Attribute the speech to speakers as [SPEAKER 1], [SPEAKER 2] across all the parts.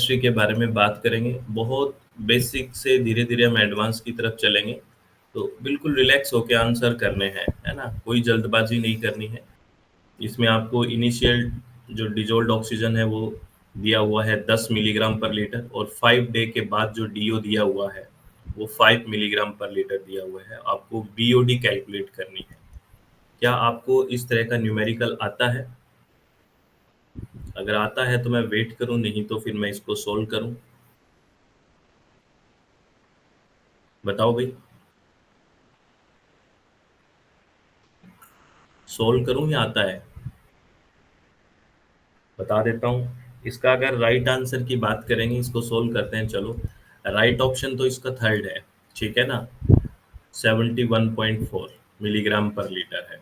[SPEAKER 1] Chemistry के बारे में बात करेंगे। बहुत बेसिक से धीरे-धीरे हम एडवांस की तरफ चलेंगे। तो बिल्कुल रिलैक्स होके आंसर करने हैं, है ना? कोई जल्दबाजी नहीं करनी है। इसमें आपको इनिशियल जो डिज़ोल्व्ड ऑक्सीजन है वो दिया हुआ है 10 मिलीग्राम पर लीटर और 5 डे के बाद जो डीओ दिया हुआ है, वो 5 मिलीग्राम पर लीटर दिया हुआ है। आपको बीओडी कैलकुलेट करनी है। क्या आपको इस तरह का न्यूमेरिकल आता है? अगर आता है तो मैं वेट करूँ, नहीं तो फिर मैं इसको सोल्व करूँ? बताओ भई, सोल्व करूँ या आता है? बता देता हूँ। इसका अगर राइट आंसर की बात करेंगे, इसको सोल्व करते हैं चलो। राइट ऑप्शन तो इसका थर्ड है, ठीक है ना? 71.4 मिलीग्राम पर लीटर है।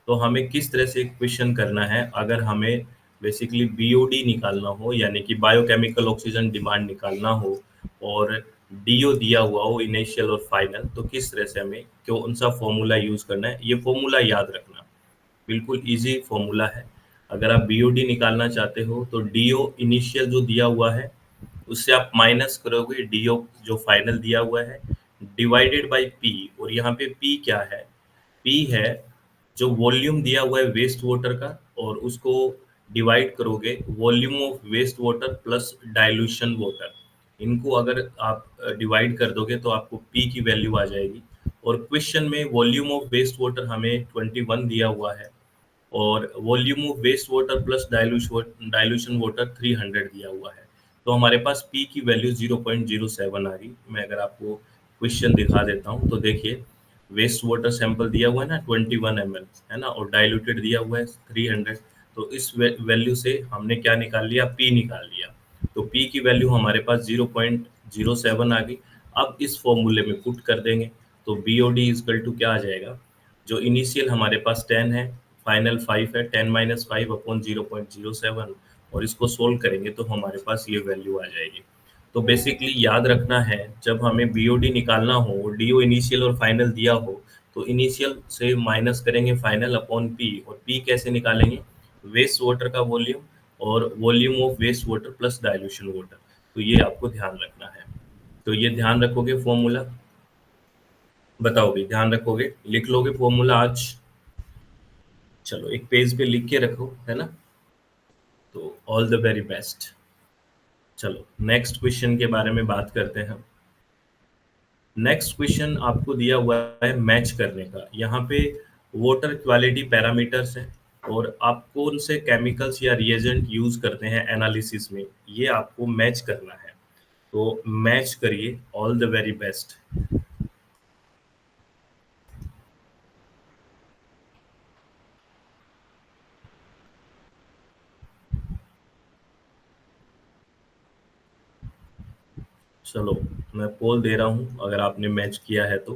[SPEAKER 1] तो हमें किस तरह से क्वेश्चन करना है अगर हमें बेसिकली बीओडी निकालना हो, यानी कि बायोकेमिकल ऑक्सीजन डिमांड निकालना हो और डीओ दिया हुआ हो इनिशियल और फाइनल, तो किस तरह से हमें कौन सा फॉर्मूला यूज करना है, ये फॉर्मूला याद रखना। बिल्कुल ईजी फॉर्मूला है। अगर आप बीओडी निकालना चाहते हो तो डीओ इनिशियल जो दिया हुआ है उससे आप माइनस करोगे डीओ जो फाइनल दिया हुआ है, डिवाइडेड बाय पी। और यहाँ पे पी क्या है? पी है जो वॉल्यूम दिया हुआ है वेस्ट वाटर का, और उसको डिवाइड करोगे volume of waste water plus dilution water. इनको अगर आप डिवाइड कर दोगे तो आपको पी की वैल्यू आ जाएगी। और क्वेश्चन में वॉल्यूम ऑफ वेस्ट वाटर हमें 21 दिया हुआ है और volume of waste water plus dilution water 300 दिया हुआ है। तो हमारे पास पी की वैल्यू 0.07 आ गई। मैं अगर आपको क्वेश्चन दिखा देता हूँ तो देखिए, वेस्ट वाटर सैंपल दिया हुआ है ना 21 ml, है ना, और डाइल्यूटेड दिया हुआ है 300। तो इस वैल्यू से हमने क्या निकाल लिया? पी निकाल लिया। तो पी की वैल्यू हमारे पास 0.07 आ गई। अब इस फॉर्मूले में पुट कर देंगे तो B O D equal to क्या आ जाएगा? जो इनिशियल हमारे पास 10 है, फाइनल 5 है, 10 माइनस 5 अपॉन 0.07, और इसको सोल्व करेंगे तो हमारे पास ये वैल्यू आ जाएगी। तो बेसिकली याद रखना है, जब हमें बीओडी निकालना हो, डीओ इनिशियल और फाइनल दिया हो, तो इनिशियल से माइनस करेंगे फाइनल अपॉन पी। और पी कैसे निकालेंगे? वेस्ट वाटर का वॉल्यूम और volume of waste water plus dilution water. तो ये आपको ध्यान रखना है। तो ये ध्यान रखोगे फॉर्मूला? बताओ भी, ध्यान रखोगे? लिख लोगे फॉर्मूला आज? चलो एक पेज पे लिख के रखो, है ना? तो ऑल द वेरी बेस्ट। चलो नेक्स्ट क्वेश्चन के बारे में बात करते हैं हम। नेक्स्ट क्वेश्चन आपको दिया हुआ है मैच करने का। यहाँ पे वाटर क्वालिटी पैरामीटर्स हैं और आप कौन से केमिकल्स या रिएजेंट यूज करते हैं एनालिसिस में, ये आपको मैच करना है। तो मैच करिए, ऑल द वेरी बेस्ट। चलो मैं पोल दे रहा हूँ, अगर आपने मैच किया है तो।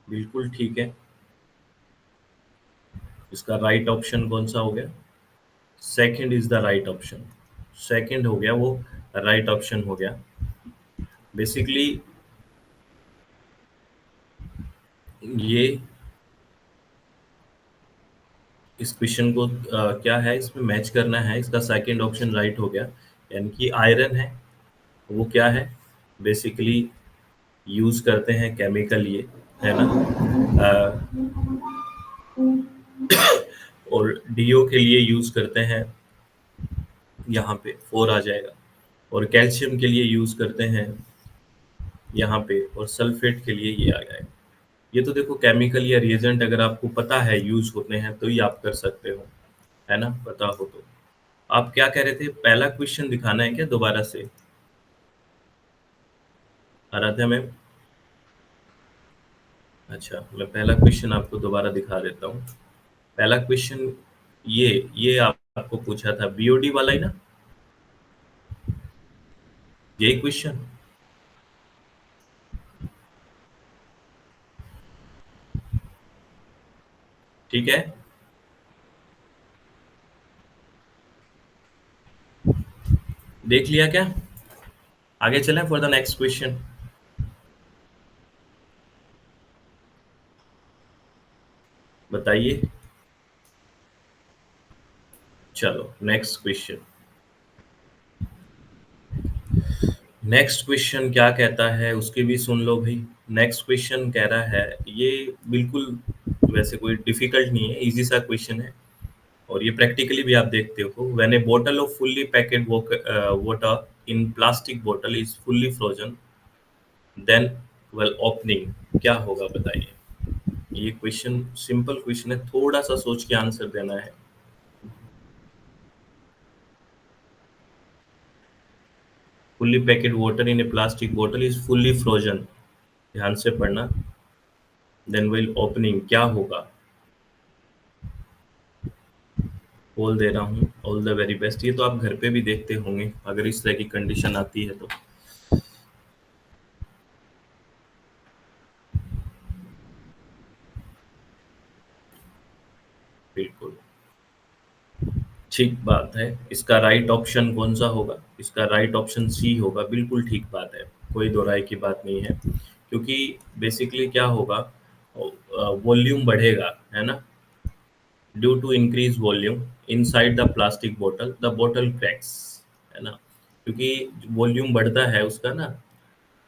[SPEAKER 1] बिल्कुल ठीक है। इसका राइट ऑप्शन कौन सा हो गया? Second is the right option. Second हो गया वो, राइट ऑप्शन हो गया। बेसिकली ये इस क्वेश्चन को क्या है, इसमें मैच करना है। इसका सेकंड ऑप्शन राइट हो गया, यानी कि आयरन है। वो क्या है? बेसिकली यूज करते हैं केमिकल ये, है ना? अ, और डीओ के लिए यूज करते हैं, यहाँ पे 4 आ जाएगा। और कैल्शियम के लिए यूज करते हैं यहाँ पे, और सल्फेट के लिए ये आ जाएगा। ये तो देखो केमिकल या रिएजेंट अगर आपको पता है यूज होते हैं तो ही आप कर सकते हो, है ना, पता हो तो। आप क्या कह रहे थे? पहला क्वेश्चन दिखाना है क्या दोबारा से? आराध्या मैम, अच्छा मैं पहला क्वेश्चन आपको दोबारा दिखा देता हूँ। पहला क्वेश्चन ये आपको पूछा था बीओडी वाला ही ना, यही क्वेश्चन? ठीक है, देख लिया क्या? आगे चलें फॉर द नेक्स्ट क्वेश्चन। बताइए। चलो नेक्स्ट क्वेश्चन। नेक्स्ट क्वेश्चन क्या कहता है उसके भी सुन लो भाई। नेक्स्ट क्वेश्चन कह रहा है, ये बिल्कुल वैसे कोई डिफिकल्ट नहीं है, इजी सा क्वेश्चन है और ये प्रैक्टिकली भी आप देखते हो। When a bottle of fully packed water in plastic bottle is fully frozen then well opening क्या होगा बताइए। ये क्वेश्चन सिंपल क्वेश्चन है, थोड़ा सा सोच के आंसर देना है। Fully packed water in A plastic bottle is fully frozen, ध्यान से पढ़ना। देन वेल ओपनिंग क्या होगा। बोल दे रहा हूँ, ऑल द वेरी बेस्ट। ये तो आप घर पे भी देखते होंगे अगर इस तरह की कंडीशन आती है तो। बिल्कुल ठीक बात है। इसका राइट ऑप्शन कौन सा होगा, इसका राइट ऑप्शन सी होगा। बिल्कुल ठीक बात है, कोई दो राय की बात नहीं है। क्योंकि बेसिकली क्या होगा, वॉल्यूम बढ़ेगा है ना। Due to increase volume inside the plastic bottle the bottle cracks, है ना। क्योंकि वॉल्यूम बढ़ता है उसका ना,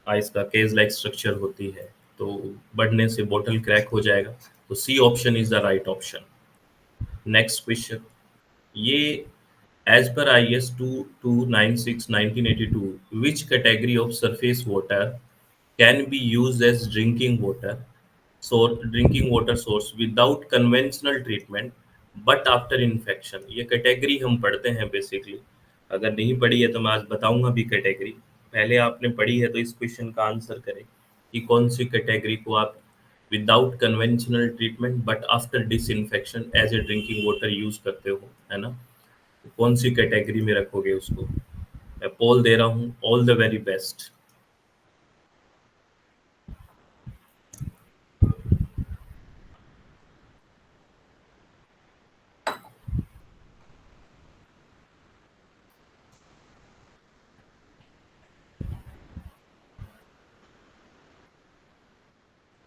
[SPEAKER 1] आइस का केज लाइक स्ट्रक्चर होती है, तो बढ़ने से बॉटल क्रैक हो जाएगा। तो C option is the right option. Next question. ये एज पर I S 2296/1982 which category of surface water can be used as drinking water source without conventional treatment but after infection। ये category हम पढ़ते हैं basically. अगर नहीं पढ़ी है तो मैं आज बताऊंगा भी कैटेगरी। पहले आपने पढ़ी है तो इस क्वेश्चन का आंसर करें कि कौन सी कैटेगरी को आप without conventional treatment but after disinfection as a drinking water use करते हो, है ना। तो कौन सी कैटेगरी में रखोगे उसको। मैं पोल दे रहा हूँ, ऑल द वेरी बेस्ट।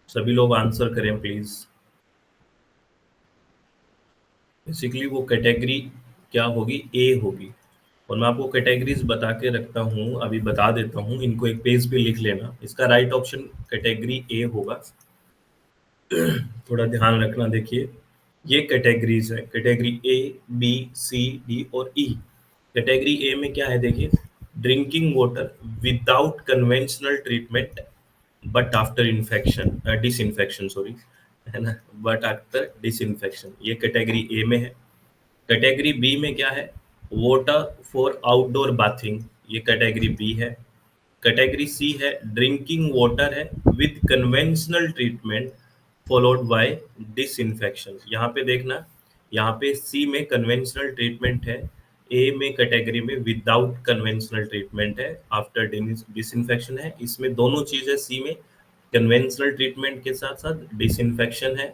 [SPEAKER 1] सभी लोग आंसर करें प्लीज। बेसिकली वो कैटेगरी क्या होगी, ए होगी। और मैं आपको कैटेगरीज बता के रखता हूँ, अभी बता देता हूँ, इनको एक पेज पे लिख लेना। इसका राइट ऑप्शन कैटेगरी ए होगा। थोड़ा ध्यान रखना, देखिए ये कैटेगरीज है, category A, B, C, D और ई। कैटेगरी ए में क्या है देखिए, drinking water without conventional treatment but after infection disinfection sorry, है ना, बट आफ्टर डिसइंफेक्शन, ये कैटेगरी ए में है। कैटेगरी बी में क्या है, वाटर फॉर आउटडोर बाथिंग, ये कैटेगरी बी है। कैटेगरी सी है ड्रिंकिंग वाटर है with conventional treatment followed by disinfection. यहाँ पे देखना, यहाँ पे सी में कन्वेंशनल ट्रीटमेंट है, ए में कैटेगरी में विदाउट कन्वेंशनल ट्रीटमेंट है, आफ्टर डिसइंफेक्शन है। इसमें दोनों चीजें सी में कन्वेंशनल ट्रीटमेंट के साथ साथ डिसइंफेक्शन है।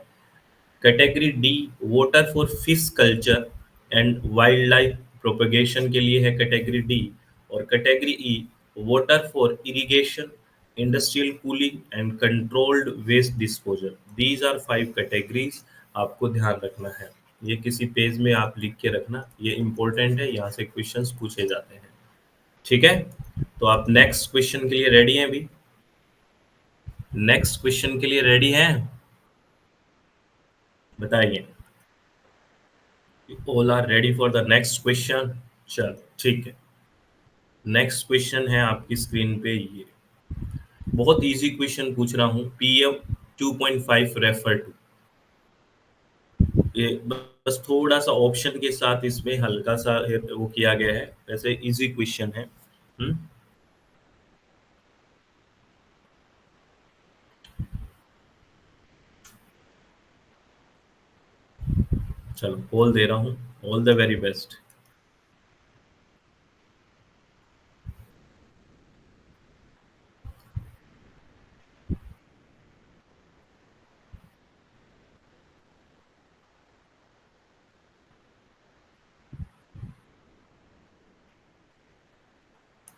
[SPEAKER 1] Category D water for fish culture and wild life propagation के लिए है कैटेगरी डी। और category E water for irrigation, industrial cooling and controlled waste disposal. These are 5 categories, आपको ध्यान रखना है। ये किसी पेज में आप लिख के रखना, ये इंपॉर्टेंट है, यहाँ से क्वेश्चंस पूछे जाते हैं। ठीक है, तो आप नेक्स्ट क्वेश्चन के लिए रेडी हैं अभी। नेक्स्ट क्वेश्चन के लिए रेडी हैं, बताइए। All are ready for the next question. चल ठीक है, नेक्स्ट क्वेश्चन है आपकी स्क्रीन पे। ये बहुत इजी क्वेश्चन पूछ रहा हूँ, पीएम 2.5 रेफर टू। ये बस थोड़ा सा ऑप्शन के साथ इसमें हल्का सा वो किया गया है, वैसे इजी क्वेश्चन है। हम्म, चलो बोल दे रहा हूँ, ऑल द वेरी बेस्ट।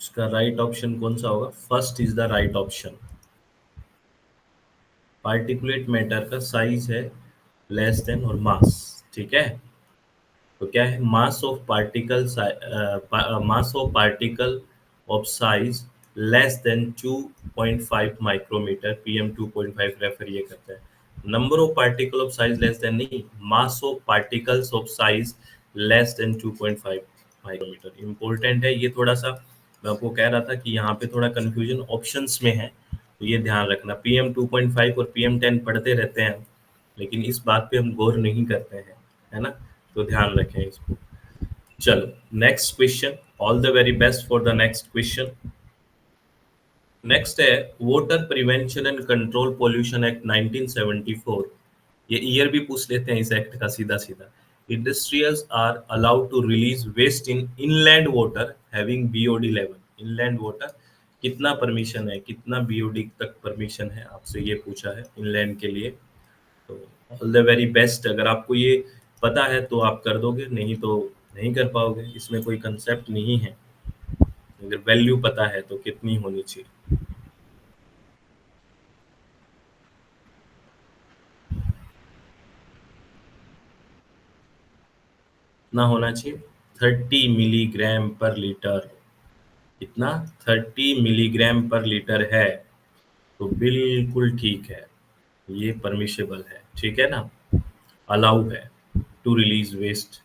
[SPEAKER 1] इसका राइट ऑप्शन कौन सा होगा, first is the right option. Particulate matter का साइज है लेस देन और मास, ठीक है। तो क्या है, mass of particle of size less than 2.5 micrometre, PM 2.5 refer ये करता है। Number of particle of size less than नहीं, mass of particles of size less than 2.5 micrometre. Important है ये थोड़ा सा, मैं आपको कह रहा था कि यहाँ पे थोड़ा कंफ्यूजन ऑप्शंस में है, तो ये ध्यान रखना। पीएम 2.5 और पीएम 10 पढ़ते रहते हैं, लेकिन इस बात पे हम गौर नहीं करते हैं, है ना। तो ध्यान रखें इसको। चलो next question, all the very best for the next question. Next है water prevention and control pollution act 1974। ये ईयर भी पूछ लेते हैं इस एक्ट का सीधा सीधा। Industrials are allowed to release waste in inland water having BOD level. Inland water कितना परमिशन है, कितना बीओडी तक परमिशन है, आपसे ये पूछा है इनलैंड के लिए। तो ऑल द वेरी बेस्ट। अगर आपको ये पता है तो आप कर दोगे, नहीं तो नहीं कर पाओगे, इसमें कोई कंसेप्ट नहीं है। अगर वैल्यू पता है तो कितनी होनी चाहिए, कितना होना चाहिए, 30 मिलीग्राम पर लीटर। कितना, 30 मिलीग्राम पर लीटर है, तो बिल्कुल ठीक है, ये परमिशेबल है, ठीक है ना, अलाउ है to release waste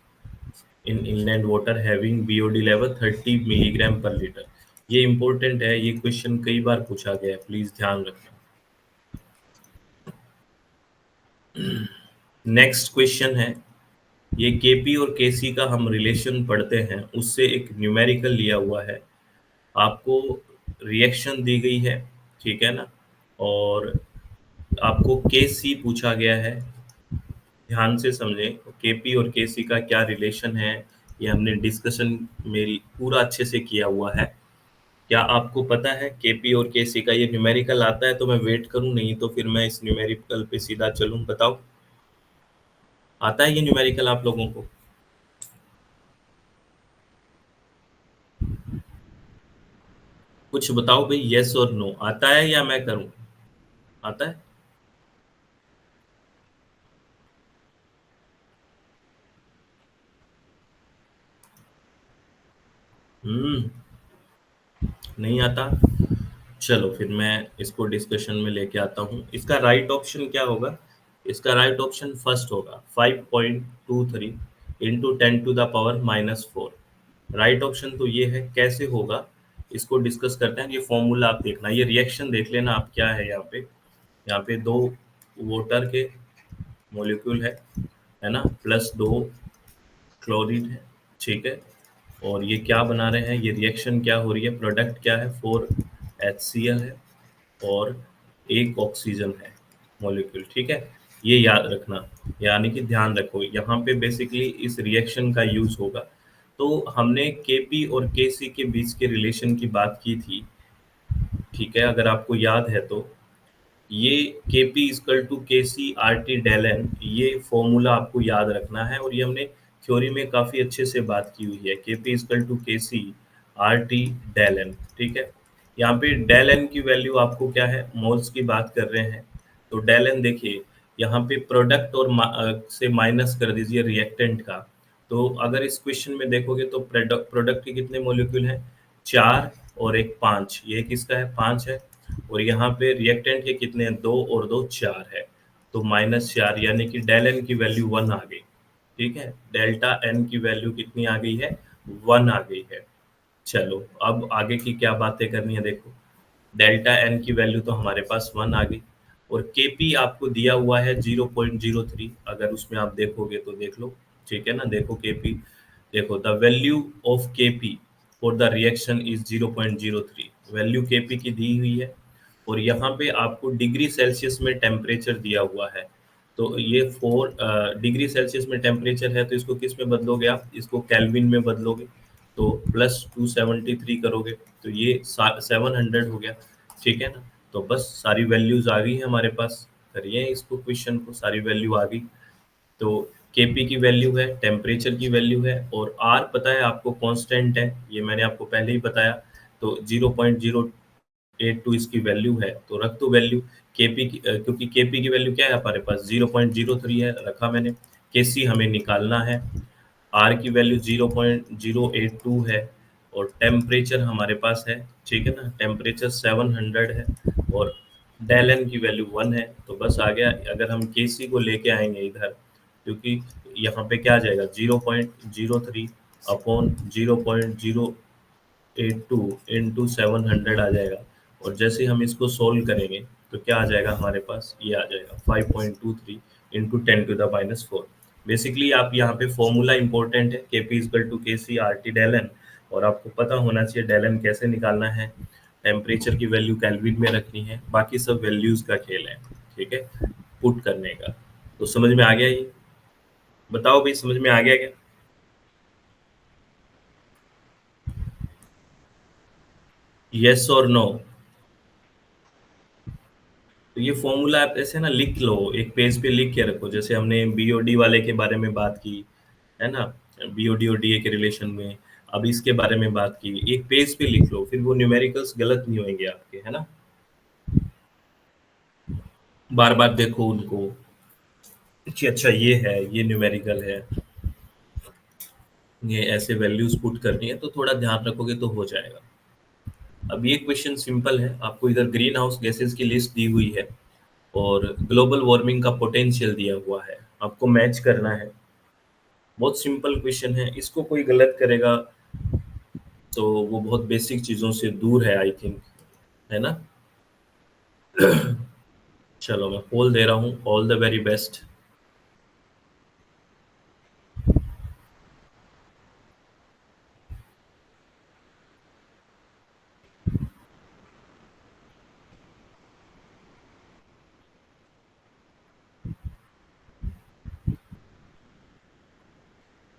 [SPEAKER 1] in inland water having BOD level 30 milligram per litre. ये इंपॉर्टेंट है, ये क्वेश्चन कई बार पूछा गया है, प्लीज ध्यान रखना। नेक्स्ट क्वेश्चन है, ये केपी और केसी का हम रिलेशन पढ़ते हैं, उससे एक न्यूमेरिकल लिया हुआ है। आपको रिएक्शन दी गई है, ठीक है ना, और आपको केसी पूछा गया है। ध्यान से समझें, केपी और केसी का क्या रिलेशन है, ये हमने डिस्कशन मेरी पूरा अच्छे से किया हुआ है। क्या आपको पता है केपी और केसी का ये न्यूमेरिकल आता है? तो मैं वेट करूं, नहीं तो फिर मैं इस न्यूमेरिकल पे सीधा चलूं, बताओ। आता है ये न्यूमेरिकल आप लोगों को? कुछ बताओ भाई, यस और नो, आता है या मैं करूं? आता है? हम्म, नहीं आता। चलो फिर मैं इसको डिस्कशन में लेके आता हूँ। इसका राइट ऑप्शन क्या होगा? इसका राइट ऑप्शन फर्स्ट होगा, 5.23 इंटू 10⁻⁻⁴। राइट ऑप्शन तो ये है, कैसे होगा इसको डिस्कस करते हैं। ये फॉर्मूला आप देखना, ये रिएक्शन देख लेना आप, क्या है यहाँ पे। यहाँ पे दो वाटर के मॉलिक्यूल है ना, प्लस दो क्लोरीन है, ठीक है। और ये क्या बना रहे हैं, ये रिएक्शन क्या हो रही है, प्रोडक्ट क्या है, 4HCl है, और एक ऑक्सीजन है मॉलिक्यूल, ठीक है। ये याद रखना, यानी कि ध्यान रखो, यहाँ पे बेसिकली इस रिएक्शन का यूज होगा। तो हमने केपी और केसी के बीच के रिलेशन की बात की थी, ठीक है, अगर आपको याद है तो। ये के P equal to K C R T del N, ये फॉर्मूला आपको याद रखना है, और ये हमने थ्योरी में काफ़ी अच्छे से बात की हुई है। के P equal to K C R T del N, ठीक है। यहाँ पे डेल एन की वैल्यू आपको क्या है, मोल्स की बात कर रहे हैं, तो डेल एन देखिए, यहाँ पे प्रोडक्ट और से माइनस कर दीजिए रिएक्टेंट का। तो अगर इस क्वेश्चन में देखोगे तो प्रोडक्ट प्रोडक्ट के कितने मॉलिक्यूल हैं, 4 और एक 5, ये किसका है, 5 है। और यहाँ पे रिएक्टेंट के कितने हैं, 2 और 2 4 है, तो -4, यानी कि डेल एन की वैल्यू 1 आ गई, ठीक है। डेल्टा एन की वैल्यू कितनी आ गई है, 1 आ गई है। चलो अब आगे की क्या बातें करनी है, देखो। डेल्टा एन की वैल्यू तो हमारे पास 1 आ गई, और केपी आपको दिया हुआ है 0.03, अगर उसमें आप देखोगे तो देख लो, ठीक है ना। देखो केपी, देखो the value of KP for the reaction is 0.03, value KP की दी हुई है। और यहाँ पे आपको डिग्री सेल्सियस में टेम्परेचर दिया हुआ है, तो ये 4 डिग्री सेल्सियस में टेम्परेचर है, तो इसको किस में बदलोगे आप, इसको केल्विन में बदलोगे, तो +273 करोगे, तो ये 700 हो गया, ठीक है ना। तो बस सारी वैल्यूज आ गई है हमारे पास, करिए इसको, क्वेश्चन को, सारी वैल्यू आ गई। तो केपी की वैल्यू है, टेम्परेचर की वैल्यू है, और आर पता है आपको, कांस्टेंट है, ये मैंने आपको पहले ही बताया। तो 0.0 0.82 इसकी वैल्यू है, तो रख दो वैल्यू। केपी की क्योंकि केपी की वैल्यू क्या है हमारे पास 0.03 है, रखा मैंने। केसी हमें निकालना है, आर की वैल्यू 0.082 है, और टेम्परेचर हमारे पास है, ठीक है ना, टेम्परेचर 700 है, और डेल एन की वैल्यू 1 है। तो बस आ गया। अगर हम केसी को लेके आएंगे इधर, क्योंकि यहाँ पे क्या आ जाएगा 0.03 अपॉन 0.082 इंटू 700 आ जाएगा। और जैसे ही हम इसको सोल्व करेंगे तो क्या आ जाएगा हमारे पास, ये आ जाएगा 5.23 इंटू 10⁻⁴। बेसिकली आप यहाँ पे फॉर्मूला इंपॉर्टेंट है, के P equal to K C R T del N, और आपको पता होना चाहिए डेल एन कैसे निकालना है। टेम्परेचर की वैल्यू केल्विन में रखनी है, बाकी सब वैल्यूज का खेल है, ठीक है, पुट करने का। तो समझ में आ गया ये? बताओ भाई, समझ में आ गया क्या? यस और नो? तो ये फॉर्मूला आप ऐसे ना लिख लो, एक पेज पे लिख के रखो, जैसे हमने बीओडी वाले के बारे में बात की है ना, बीओडी और डीए के रिलेशन में। अब इसके बारे में बात की, एक पेज पे लिख लो, फिर वो न्यूमेरिकल्स गलत नहीं होंगे आपके, है ना। बार बार देखो उनको कि अच्छा ये है, ये न्यूमेरिकल है, ये ऐसे वैल्यूज पुट करनी है, तो थोड़ा ध्यान रखोगे तो हो जाएगा। अब ये क्वेश्चन सिंपल है, आपको इधर ग्रीन हाउस गैसेस की लिस्ट दी हुई है और ग्लोबल वार्मिंग का पोटेंशियल दिया हुआ है, आपको मैच करना है। बहुत सिंपल क्वेश्चन है, इसको कोई गलत करेगा तो वो बहुत बेसिक चीज़ों से दूर है, आई थिंक, है ना। चलो मैं पोल दे रहा हूँ, ऑल द वेरी बेस्ट।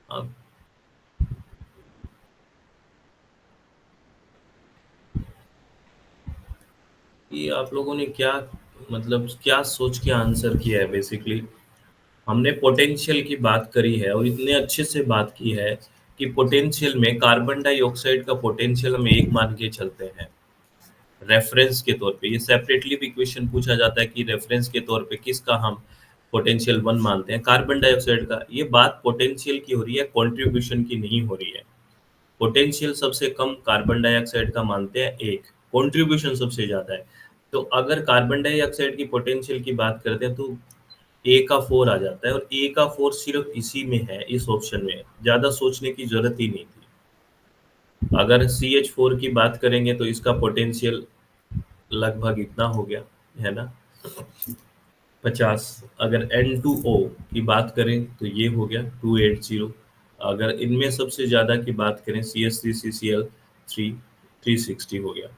[SPEAKER 1] अब ये आप लोगों ने क्या, मतलब क्या सोच के आंसर किया है बेसिकली। हमने पोटेंशियल की बात करी है और इतने अच्छे से बात की है कि पोटेंशियल में कार्बन डाइऑक्साइड का पोटेंशियल हम एक मान के चलते हैं रेफरेंस के तौर पे। ये सेपरेटली भी क्वेश्चन पूछा जाता है कि रेफरेंस के तौर पे किसका हम पोटेंशियल 1 मानते हैं, कार्बन डाइऑक्साइड का। ये बात पोटेंशियल की हो रही है, कंट्रीब्यूशन की नहीं हो रही है। पोटेंशियल सबसे कम कार्बन डाइऑक्साइड का मानते हैं 1, कंट्रीब्यूशन सबसे ज़्यादा है। तो अगर कार्बन डाइऑक्साइड की पोटेंशियल की बात करते हैं तो ए का 4 आ जाता है, और ए का 4 सिर्फ इसी में है, इस ऑप्शन में। ज़्यादा सोचने की ज़रूरत ही नहीं थी। अगर CH4 की बात करेंगे तो इसका पोटेंशियल लगभग इतना हो गया, है ना, 50। अगर N2O की बात करें तो ये हो गया 280। अगर इनमें सबसे ज़्यादा की बात करें CH3CCl3, 360 हो गया।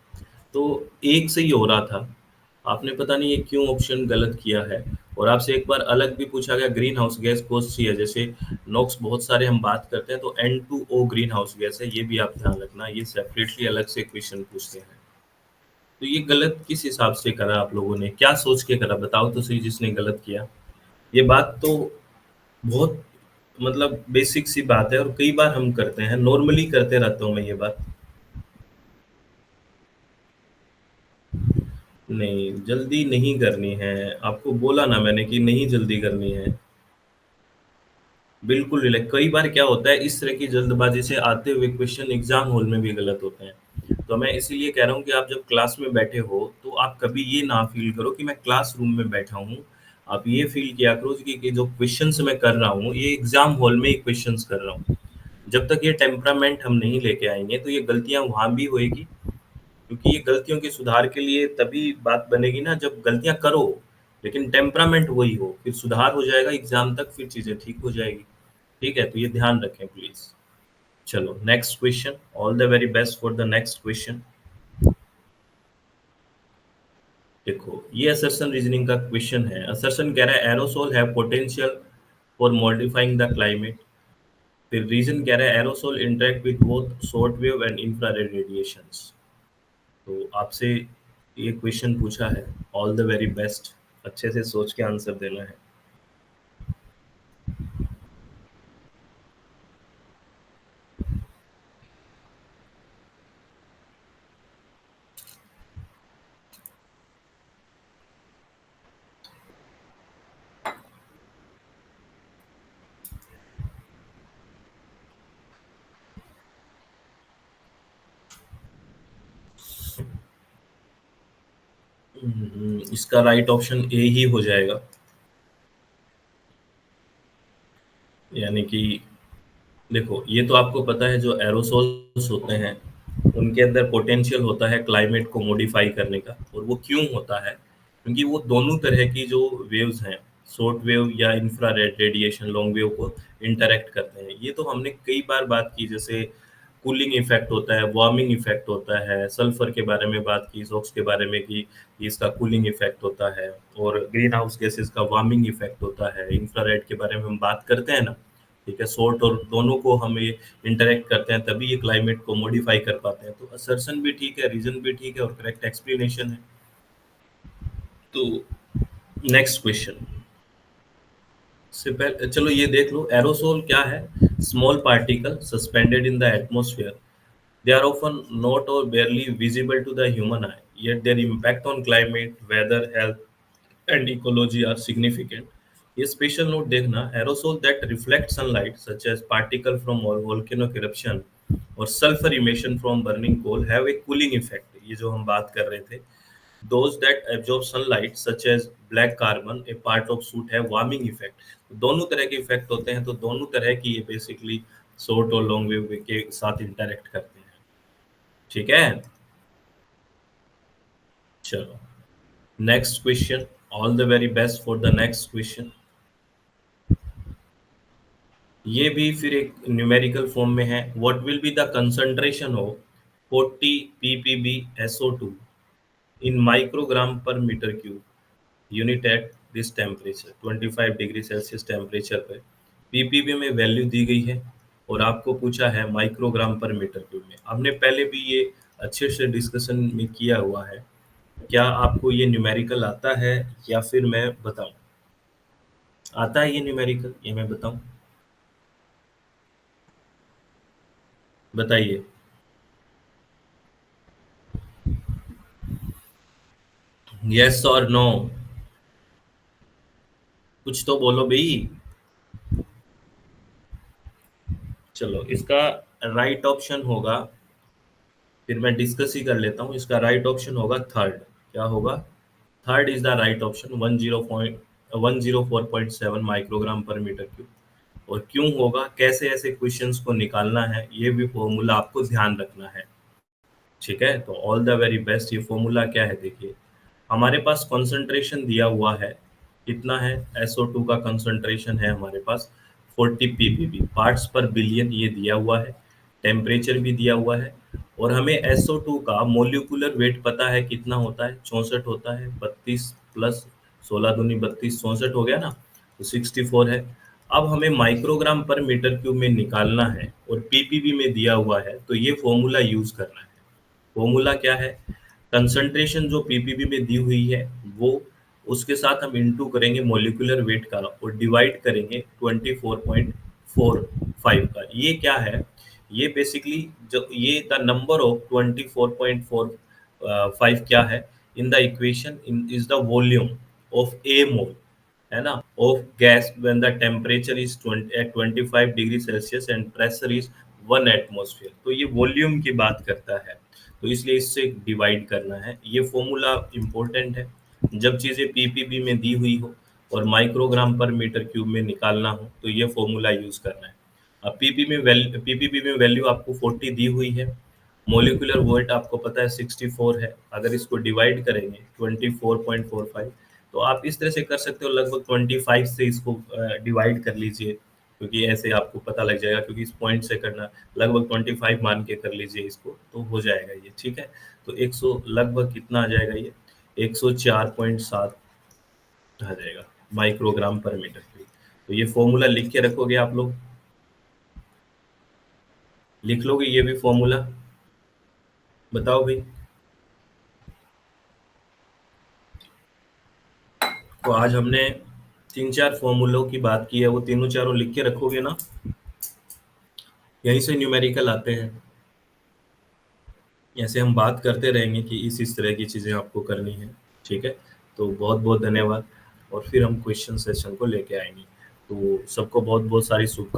[SPEAKER 1] तो एक से ही हो रहा था, आपने पता नहीं ये क्यों ऑप्शन गलत किया है। और आपसे एक बार अलग भी पूछा गया, ग्रीन हाउस गैस कौन सी है, जैसे नॉक्स बहुत सारे हम बात करते हैं तो N2O ग्रीन हाउस गैस है, ये भी आप ध्यान रखना, ये सेपरेटली अलग से क्वेश्चन पूछते हैं। तो ये गलत किस हिसाब से करा आप लोगों ने, क्या सोच के करा, बताओ तो सही जिसने गलत किया। ये बात तो बहुत, मतलब बेसिक सी बात है, और कई बार हम करते हैं, नॉर्मली करते रहता हूँ मैं ये बात। नहीं, जल्दी नहीं करनी है, आपको बोला ना मैंने कि नहीं जल्दी करनी है। बिल्कुल रिलैक्स। कई बार क्या होता है, इस तरह की जल्दबाजी से आते हुए क्वेश्चन एग्जाम हॉल में भी गलत होते हैं। तो मैं इसीलिए कह रहा हूँ कि आप जब क्लास में बैठे हो तो आप कभी ये ना फील करो कि मैं क्लास रूम में बैठा हूँ। आप ये फील किया करो कि जो क्वेश्चंस मैं कर रहा हूँ ये एग्जाम हॉल में ही क्वेश्चंस कर रहा हूँ। जब तक ये टेम्परामेंट हम नहीं लेके आएंगे तो ये गलतियां वहां भी होएगी, क्योंकि ये गलतियों के सुधार के लिए तभी बात बनेगी ना जब गलतियां करो, लेकिन टेम्परामेंट वही हो, फिर सुधार हो जाएगा एग्जाम तक, फिर चीजें ठीक हो जाएगी। ठीक है, तो ये ध्यान रखें प्लीज। चलो next question, all the very best for the next question. देखो ये असर्शन रीजनिंग का क्वेश्चन है। असर्शन कह रहा है aerosol have potential for modifying the climate. फिर रीजन कह रहा है aerosol interact with both short wave and infrared radiations. तो आपसे ये क्वेश्चन पूछा है, ऑल द वेरी बेस्ट, अच्छे से सोच के आंसर देना है। इसका राइट ऑप्शन ए ही हो जाएगा। यानी कि देखो, ये तो आपको पता है जो एरोसोल्स होते हैं, उनके अंदर पोटेंशियल होता है क्लाइमेट को मॉडिफाई करने का। और वो क्यों होता है? क्योंकि वो दोनों तरह की जो वेव्स हैं, शॉर्ट वेव या इंफ्रारेड रेडिएशन, लॉन्ग वेव को इंटरैक्ट करते हैं। ये तो हमने कई बार बात की, जैसे कूलिंग इफेक्ट होता है, वार्मिंग इफेक्ट होता है, सल्फर के बारे में बात की, सॉक्स के बारे में कि इसका कूलिंग इफेक्ट होता है, और ग्रीन हाउस गैसेस का वार्मिंग इफेक्ट होता है। इंफ्रारेड के बारे में हम बात करते हैं ना, ठीक है, शॉर्ट और दोनों को हम ये इंटरैक्ट करते हैं, तभी ये क्लाइमेट को मॉडिफाई कर पाते हैं। तो असर्शन भी ठीक है, रीजन भी ठीक है, और करेक्ट एक्सप्लेनेशन है। तो नेक्स्ट क्वेश्चन से पहले चलो ये देख लो, एरोसोल क्या है? Small particle suspended in the atmosphere. They are often not or barely visible to the human eye, yet their impact on climate, weather, health, and ecology are significant. ये special note देखना, aerosol that reflect sunlight, such as particle from volcanic eruption or sulfur emission from burning coal, have a cooling effect. ये जो हम बात कर रहे थे, those that absorb sunlight, such as black carbon, a part of soot, have warming effect. दोनों तरह के इफेक्ट होते हैं, तो दोनों तरह की ये बेसिकली शॉर्ट और लॉन्ग वेव के साथ इंटरेक्ट करते हैं। ठीक है, चलो next question. All the very best for the next question. ये भी फिर एक न्यूमेरिकल फॉर्म में है। What will be the concentration of 40 ppb SO2 in microgram per metre cube unit at this temperature, 25 degree Celsius temperature पे। PPB में value दी गई है और आपको पूछा है माइक्रोग्राम पर मीटर क्यूब में। हमने पहले भी ये अच्छे से डिस्कशन में किया हुआ है। क्या आपको ये न्यूमेरिकल आता है या फिर मैं बताऊं? आता है ये न्यूमेरिकल, ये मैं बताऊं? बताइए। यस और नो? कुछ तो बोलो भाई। चलो, इसका राइट ऑप्शन होगा, फिर मैं डिस्कस ही कर लेता हूँ। इसका राइट ऑप्शन होगा थर्ड। क्या होगा? Third is the right option, 104.7 microgram per metre cube. और क्यों होगा, कैसे ऐसे क्वेश्चंस को निकालना है, ये भी फॉर्मूला आपको ध्यान रखना है। ठीक है, तो ऑल द वेरी बेस्ट। ये फॉर्मूला क्या है देखिए, हमारे पास कंसंट्रेशन दिया हुआ है, कितना है? SO2 का कंसंट्रेशन है हमारे पास 40 ppb, पार्ट्स पर बिलियन ये दिया हुआ है। टेम्परेचर भी दिया हुआ है। और हमें SO2 का मोलिकुलर वेट पता है कितना होता है, 64 होता है। 32 प्लस 16 दूनी 32, 64 हो गया ना, तो 64 है। अब हमें माइक्रोग्राम पर मीटर क्यूब में निकालना है और पीपीबी में दिया हुआ है, तो ये फॉर्मूला यूज करना है। फॉर्मूला क्या है? कंसंट्रेशन जो पीपीबी में दी हुई है, वो उसके साथ हम इनटू करेंगे मॉलिक्यूलर वेट का और डिवाइड करेंगे 24.45 का। ये क्या है? ये बेसिकली जो ये द नंबर ऑफ 24.45 क्या है in the equation, in is the volume of a mole, है ना, of gas when the temperature is 25 degree Celsius and pressure is 1 atmosphere. तो ये वॉल्यूम की बात करता है, तो इसलिए इससे डिवाइड करना है। ये फॉर्मूला इंपॉर्टेंट है जब चीज़ें पीपीबी में दी हुई हो और माइक्रोग्राम पर मीटर क्यूब में निकालना हो, तो ये फॉर्मूला यूज करना है। अब पीपीबी में वैल्यू आपको 40 दी हुई है, मोलिकुलर वेट आपको पता है 64 है। अगर इसको डिवाइड करेंगे 24.45, तो आप इस तरह से कर सकते हो, लगभग 25 से इसको डिवाइड कर लीजिए, क्योंकि ऐसे आपको पता लग जाएगा, क्योंकि इस पॉइंट से करना, लगभग 25 मान के कर लीजिए इसको, तो हो जाएगा ये। ठीक है, तो 100 लगभग कितना आ जाएगा ये? 104.7 आ जाएगा माइक्रोग्राम पर मीटर क्यूब। तो ये फॉर्मूला लिख के रखोगे आप लोग? लिख लोगे ये भी फॉर्मूला? बताओ भाई। तो आज हमने तीन चार फॉर्मूलों की बात की है, वो तीनों चारों लिख के रखोगे ना? यहीं से न्यूमेरिकल आते हैं। ऐसे हम बात करते रहेंगे कि इस तरह की चीज़ें आपको करनी है। ठीक है, तो बहुत बहुत धन्यवाद। और फिर हम क्वेश्चन सेशन को लेके आएंगे। तो सबको बहुत बहुत सारी शुभ